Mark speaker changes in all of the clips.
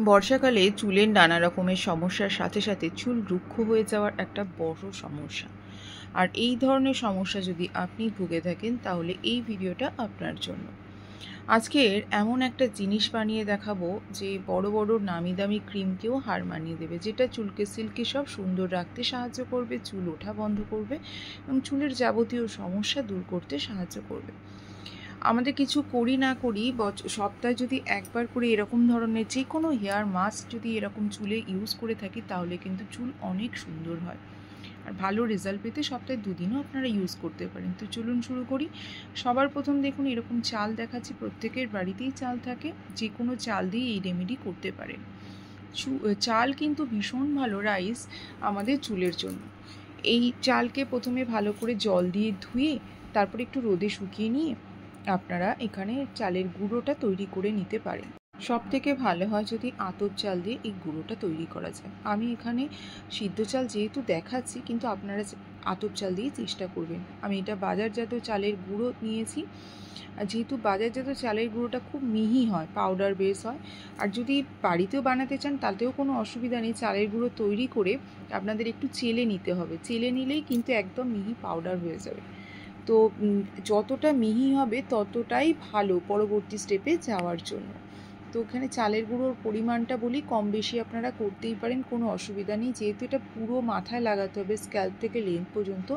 Speaker 1: বর্ষাকালে চুলের নানা রকমের সমস্যার সাথে সাথে চুল রুক্ষ হয়ে যাওয়ার একটা বড় সমস্যা। আর এই ধরনের সমস্যা যদি আপনি ভুগে থাকেন তাহলে এই ভিডিওটা আপনার জন্য। আজকের এমন একটা জিনিস বানিয়ে দেখাবো যে বড় বড় নামি দামি ক্রিমকেও হার মানিয়ে দেবে, যেটা চুলকে সিল্কি সব সুন্দর রাখতে সাহায্য করবে, চুল ওঠা বন্ধ করবে এবং চুলের যাবতীয় সমস্যা দূর করতে সাহায্য করবে। আমাদের কিছু করি না করি সপ্তাহে যদি একবার করে এরকম ধরনের যে কোনো হেয়ার মাস্ক যদি এরকম চুলে ইউজ করে থাকি তাহলে কিন্তু চুল অনেক সুন্দর হয়। আর ভালো রেজাল্ট পেতে সপ্তাহে 2 দিনও আপনারা ইউজ করতে পারেন। তো চলুন শুরু করি। সবার প্রথম দেখুন এরকম চাল দেখাচ্ছি, প্রত্যেকের বাড়িতেই চাল থাকে, যে কোনো চাল দিয়ে এই রেমেডি করতে পারেন। চাল কিন্তু ভীষণ ভালো রাইস আমাদের চুলের জন্য। এই চালকে প্রথমে ভালো করে জল দিয়ে ধুয়ে তারপর একটু রোদে শুকিয়ে নিয়ে আপনারা এখানে চালের গুঁড়োটা তৈরি করে নিতে পারেন। সব থেকে ভালো হয় যদি আতপ চাল দিয়ে এই গুঁড়োটা তৈরি করা যায়। আমি এখানে সিদ্ধ চাল যেহেতু দেখাচ্ছি, কিন্তু আপনারা আতপ চাল দিয়ে চেষ্টা করবেন। আমি এটা বাজারজাত চালের গুঁড়ো নিয়েছি। আর যেহেতু বাজারজাত চালের গুঁড়োটা খুব মিহি হয়, পাউডার বেস হয়, আর যদি বাড়িতেও বানাতে চান তাতেও কোনো অসুবিধা নেই। চালের গুঁড়ো তৈরি করে আপনাদের একটু চেলে নিতে হবে, চেলে নিলেই কিন্তু একদম মিহি পাউডার হয়ে যাবে। তো যতটা মিহি হবে ততটাই ভালো পরবর্তী স্টেপে যাওয়ার জন্য। তো এখানে চালের গুঁড়োর পরিমাণটা বলি, কম বেশি আপনারা করতেই পারেন, কোনো অসুবিধা নেই। যেহেতু এটা পুরো মাথায় লাগাতে হবে স্ক্যাল্প থেকে লেন্থ পর্যন্ত,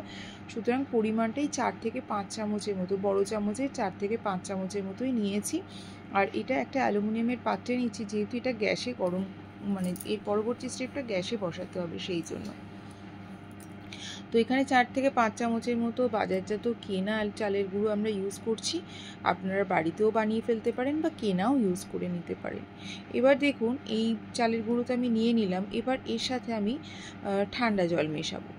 Speaker 1: সুতরাং পরিমাণটাই 4 থেকে 5 চামচের মতো, বড় চামচে 4 থেকে 5 চামচের মতোই নিয়েছি। আর এটা একটা অ্যালুমিনিয়ামের পাত্রে নিচ্ছি, যেহেতু এটা গ্যাসে গরম, মানে এর পরবর্তী স্টেপটা গ্যাসে বসাতে হবে, সেই জন্য। তো এখানে 4 থেকে 5 চামচের মতো বাজারজাত কেনা চালের গুঁড়ো আমরা ইউজ করছি। আপনারা বাড়িতেও বানিয়ে ফেলতে পারেন বা কেনাও ইউজ করে নিতে পারেন। এবার দেখুন এই চালের গুঁড়োটা আমি নিয়ে নিলাম। এবার এর সাথে আমি ঠান্ডা জল মেশাবো।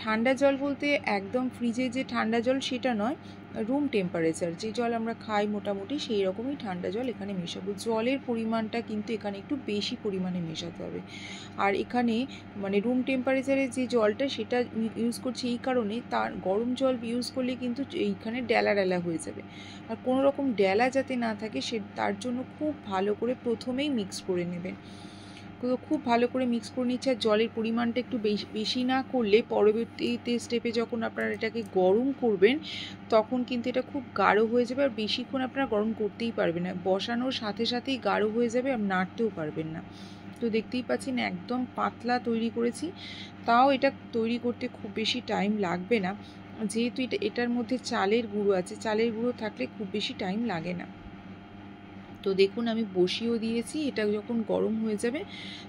Speaker 1: ঠান্ডা জল বলতে একদম ফ্রিজে যে ঠান্ডা জল সেটা নয়, রুম টেম্পারেচার যে জল আমরা খাই মোটামুটি সেই রকমই ঠান্ডা জল এখানে মেশাবো। জলের পরিমাণটা কিন্তু এখানে একটু বেশি পরিমাণে মেশাতে হবে। আর এখানে মানে রুম টেম্পারেচারে যে জলটা সেটা ইউজ করছি এই কারণে, তার গরম জল ইউজ করলে কিন্তু এইখানে ডেলা ডেলা হয়ে যাবে। আর কোনো রকম ডেলা যাতে না থাকে তার জন্য খুব ভালো করে প্রথমেই মিক্স করে নেবেন। তো খুব ভালো করে মিক্স করে নিচ্ছে। আর জলের পরিমাণটা একটু বেশি না করলে পরবর্তীতে স্টেপে যখন আপনারা এটাকে গরম করবেন তখন কিন্তু এটা খুব গাঢ় হয়ে যাবে, আর বেশিক্ষণ আপনারা গরম করতেই পারবেন না, বসানোর সাথে সাথেই গাঢ় হয়ে যাবে, আর নাড়তেও পারবেন না। তো দেখতেই পাচ্ছেন একদম পাতলা তৈরি করেছি। তাও এটা তৈরি করতে খুব বেশি টাইম লাগবে না, যেহেতু এটার মধ্যে চালের গুঁড়ো আছে, চালের গুঁড়ো থাকলে খুব বেশি টাইম লাগে না। তো দেখুন আমি বসিয়েও দিয়েছি। এটা যখন গরম হয়ে যাবে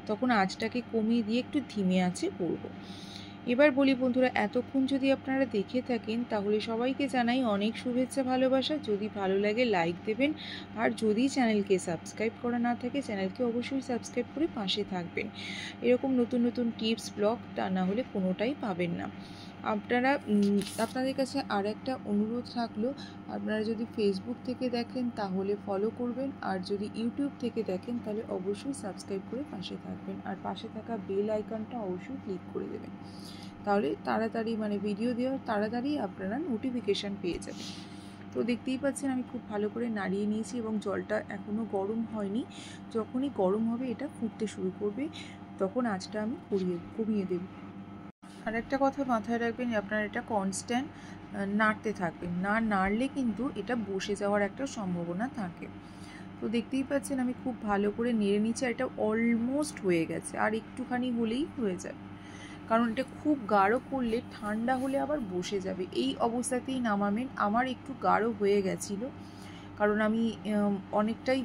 Speaker 1: তখন আঁচটাকে কমিয়ে দিয়ে একটু ধিমে আঁচে করব। এবার বলি বন্ধুরা, এতক্ষণ যদি আপনারা দেখে থাকেন তাহলে সবাইকে জানাই অনেক শুভেচ্ছা ভালোবাসা। যদি ভালো লাগে লাইক দেবেন, আর যদি চ্যানেলকে সাবস্ক্রাইব করা না থাকে চ্যানেলকে অবশ্যই সাবস্ক্রাইব করে পাশে থাকবেন। এরকম নতুন নতুন টিপস ব্লগ তা না হলে কোনোটাই পাবেন না। আপনাদের কাছে আর একটা অনুরোধ থাকলো, আপনারা যদি ফেসবুক থেকে দেখেন তাহলে ফলো করবেন, আর যদি ইউটিউব থেকে দেখেন তাহলে অবশ্যই সাবস্ক্রাইব করে পাশে থাকবেন, আর পাশে থাকা বেল আইকনটা অবশ্যই ক্লিক করে দেবেন। তাহলে তাড়াতাড়ি ভিডিও দেওয়ার তাড়াতাড়ি আপনারা নোটিফিকেশান পেয়ে যাবেন। তো দেখতেই পাচ্ছেন আমি খুব ভালো করে নাড়িয়ে নিয়েছি এবং জলটা এখনও গরম হয়নি। যখনই গরম হবে এটা ফুটতে শুরু করবে তখন আঁচটা আমি কমিয়ে দেব। আর একটা কথা মাথায় রাখবেন, আপনারা এটা কনস্ট্যান্ট নাড়তে থাকবেন, না নাড়লে কিন্তু এটা বসে যাওয়ার একটা সম্ভাবনা থাকে। তো দেখতেই পাচ্ছেন আমি খুব ভালো করে নেড়ে নিচ্ছি, আর এটা অলমোস্ট হয়ে গেছে, আর একটুখানি হলেই হয়ে যাবে। কারণ এটা খুব গাঢ় করলে ঠান্ডা হলে আবার বসে যাবে। এই অবস্থাতেই নামাবেন। আমার একটু গাঢ় হয়ে গেছিলো কারণ আমি অনেকটাই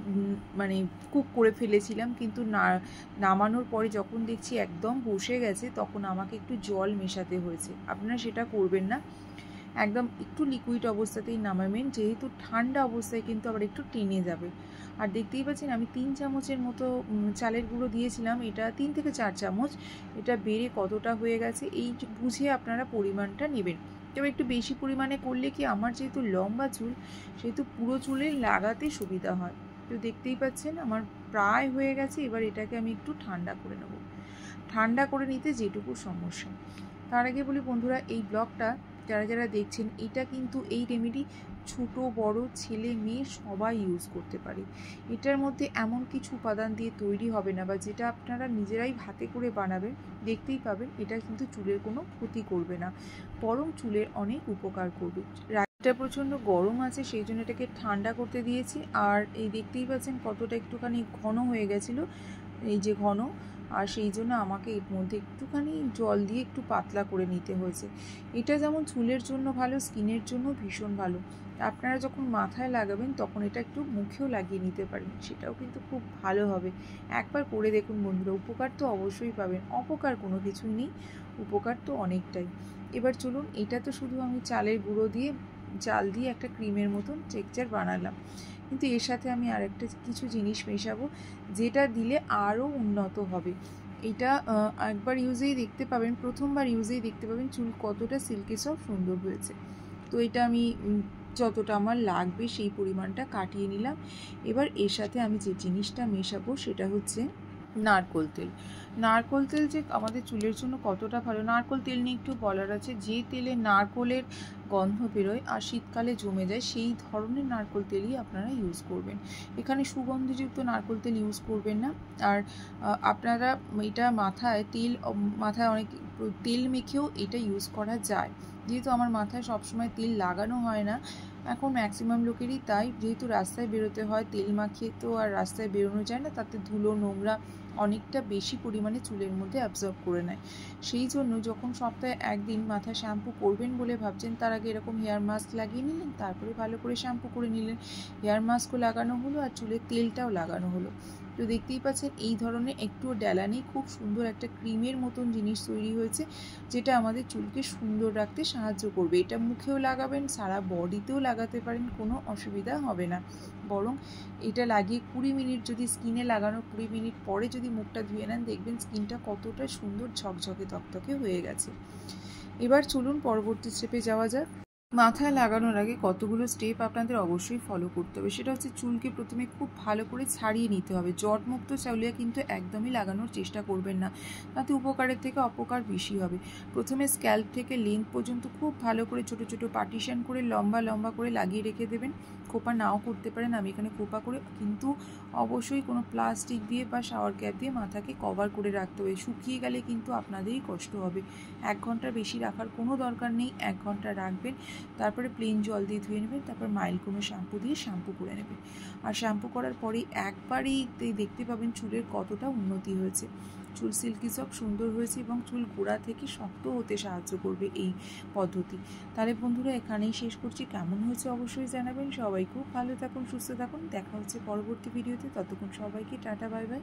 Speaker 1: কুক করে ফেলেছিলাম, কিন্তু নামানোর পরে যখন দেখছি একদম বসে গেছে তখন আমাকে একটু জল মেশাতে হয়েছে। আপনারা সেটা করবেন না, একদম একটু লিকুইড অবস্থাতেই নামাবেন, যেহেতু ঠান্ডা অবস্থায় কিন্তু আবার একটু টেনে যাবে। আর দেখতেই পাচ্ছেন আমি 3 চামচের মতো চালের গুঁড়ো দিয়েছিলাম, এটা 3 থেকে 4 চামচ, এটা বেড়ে কতটা হয়ে গেছে এই বুঝে আপনারা পরিমাণটা নেবেন। তবে একটু বেশি পরিমাণে করলে কি, আমার যেহেতু লম্বা চুল সেহেতু পুরো চুলে লাগাতে সুবিধা হয়। তো দেখতেই পাচ্ছেন আমার প্রায় হয়ে গেছে। এবার এটাকে আমি একটু ঠান্ডা করে নেব, ঠান্ডা করে নিতে যেটুকু সমস্যা। তার আগে বলি বন্ধুরা, এই ব্লগটা যারা যারা দেখছেন, এটা কিন্তু এই রেমেডি ছোট বড় ছেলে মেয়ে সবাই ইউজ করতে পারে। এটার মধ্যে এমন কিছু উপাদান দিয়ে তৈরি হবে না, বা যেটা আপনারা নিজেরাই হাতে করে বানাবেন দেখতেই পাবেন, এটা কিন্তু চুলের কোনো ক্ষতি করবে না, বরং চুলের অনেক উপকার করবে। রাতটা প্রচণ্ড গরম আছে, সেই জন্য এটাকে ঠান্ডা করতে দিয়েছি। আর এই দেখতেই পাচ্ছেন কতটা একটুখানি ঘন হয়ে গেছিলো, এই যে ঘন, আর সেই জন্য আমাকে এর মধ্যে একটুখানি জল দিয়ে একটু পাতলা করে নিতে হয়েছে। এটা যেমন চুলের জন্য ভালো, স্কিনের জন্য ভীষণ ভালো। আপনারা যখন মাথায় লাগাবেন তখন এটা একটু মুখেও লাগিয়ে নিতে পারেন, সেটাও কিন্তু খুব ভালো হবে। একবার করে দেখুন বন্ধুরা, উপকার তো অবশ্যই পাবেন, অপকার কোনো কিছুই নেই, উপকার তো অনেকটাই। এবার চলুন, এটা তো শুধু আমি চালের গুঁড়ো দিয়ে চাল দিয়ে একটা ক্রিমের মতন টেক্সচার বানালাম, কিন্তু এর সাথে আমি আর একটা কিছু জিনিস মেশাবো, যেটা দিলে আরও উন্নত হবে। এটা একবার ইউজেই দেখতে পাবেন, প্রথমবার ইউজেই দেখতে পাবেন চুল কতটা সিল্কি সফট সুন্দর হয়েছে। তো এটা আমি যতটা আমার লাগবে সেই পরিমাণটা কাটিয়ে নিলাম। এবার এর সাথে আমি যে জিনিসটা মেশাবো সেটা হচ্ছে নারকোল তেল। নারকোল তেল যে আমাদের চুলের জন্য কতটা ভালো, নারকোল তেল নিয়ে একটু বলার আছে। যে তেলে নারকোলের গন্ধ বেরোয় আর শীতকালে জমে যায়, সেই ধরনের নারকোল তেলই আপনারা ইউজ করবেন। এখানে সুগন্ধযুক্ত নারকোল তেল ইউজ করবেন না। আর আপনারা এটা মাথায় অনেক তেল মেখেও এটা ইউজ করা যায়। যেহেতু আমার মাথায় সবসময় তেল লাগানো হয় না, এখন ম্যাক্সিমাম লোকেরই তাই, যেহেতু রাস্তায় বেরোতে হয় তেল মাখিয়ে, তো আর রাস্তায় বেরোনো যায় না, তাতে ধুলো নোংরা অনেকটা বেশি পরিমাণে চুলের মধ্যে অ্যাবজর্ব করে নেয়। সেই জন্য যখন সপ্তাহে একদিন মাথায় শ্যাম্পু করবেন বলে ভাবছেন, তার আগে এরকম হেয়ার মাস্ক লাগিয়ে নিলেন, তারপরে ভালো করে শ্যাম্পু করে নিলেন, হেয়ার মাস্কও লাগানো হলো আর চুলের তেলটাও লাগানো হলো। তো দেখতেই পাচ্ছেন এই ধরনের একটুও ডেলা নেই, খুব সুন্দর একটা ক্রিমের মতন জিনিস তৈরি হয়েছে, যেটা আমাদের চুলকে সুন্দর রাখতে সাহায্য করবে। এটা মুখেও লাগাবেন, সারা বডিতেও লাগাতে পারেন, কোনো অসুবিধা হবে না। বরং এটা লাগিয়ে 20 মিনিট যদি স্কিনে লাগানো 20 মিনিট পরে যদি মুখটা ধুয়ে নেন, দেখবেন স্কিনটা কতটা সুন্দর ঝকঝকে তকতকে হয়ে গেছে। এবার চলুন পরবর্তী স্টেপে যাওয়া যাক। মাথায় লাগানোর আগে কতগুলো স্টেপ আপনাদের অবশ্যই ফলো করতে হবে। সেটা হচ্ছে চুলকে প্রথমে খুব ভালো করে ছাড়িয়ে নিতে হবে। জটমুক্ত চাউলিয়া কিন্তু একদমই লাগানোর চেষ্টা করবেন না, তাতে উপকারের থেকে অপকার বেশি হবে। প্রথমে স্ক্যাল্প থেকে লেন্থ পর্যন্ত খুব ভালো করে ছোট ছোট পার্টিশন করে লম্বা লম্বা করে লাগিয়ে রেখে দেবেন। খোপা নাও করতে পারেন, আমি এখানে খোপা করে, কিন্তু অবশ্যই কোনো প্লাস্টিক দিয়ে বা শাওয়ার ক্যাপ দিয়ে মাথাকে কভার করে রাখতে হবে। শুকিয়ে গেলে কিন্তু আপনাদেরই কষ্ট হবে। 1 ঘন্টার বেশি রাখার কোনো দরকার নেই, 1 ঘন্টা রাখবেন, তারপরে প্লেন জল দিয়ে ধুয়ে নেবেন, তারপর মাইল্ড কোনো শ্যাম্পু দিয়ে শ্যাম্পু করে নেবেন। আর শ্যাম্পু করার পরেই একবারেই দেখতে পাবেন চুলের কতটা উন্নতি হয়েছে। চুল সিল্কি সফট সুন্দর হয়েছে এবং চুল গোড়া থেকে শক্ত হতে সাহায্য করবে এই পদ্ধতি। তাহলে বন্ধুরা এখানেই শেষ করছি, কেমন হয়েছে অবশ্যই জানাবেন। সবাই খুব ভালো থাকুন, সুস্থ থাকুন, দেখা হচ্ছে পরবর্তী ভিডিওতে। ততক্ষণ সবাইকে টাটা, বাই বাই।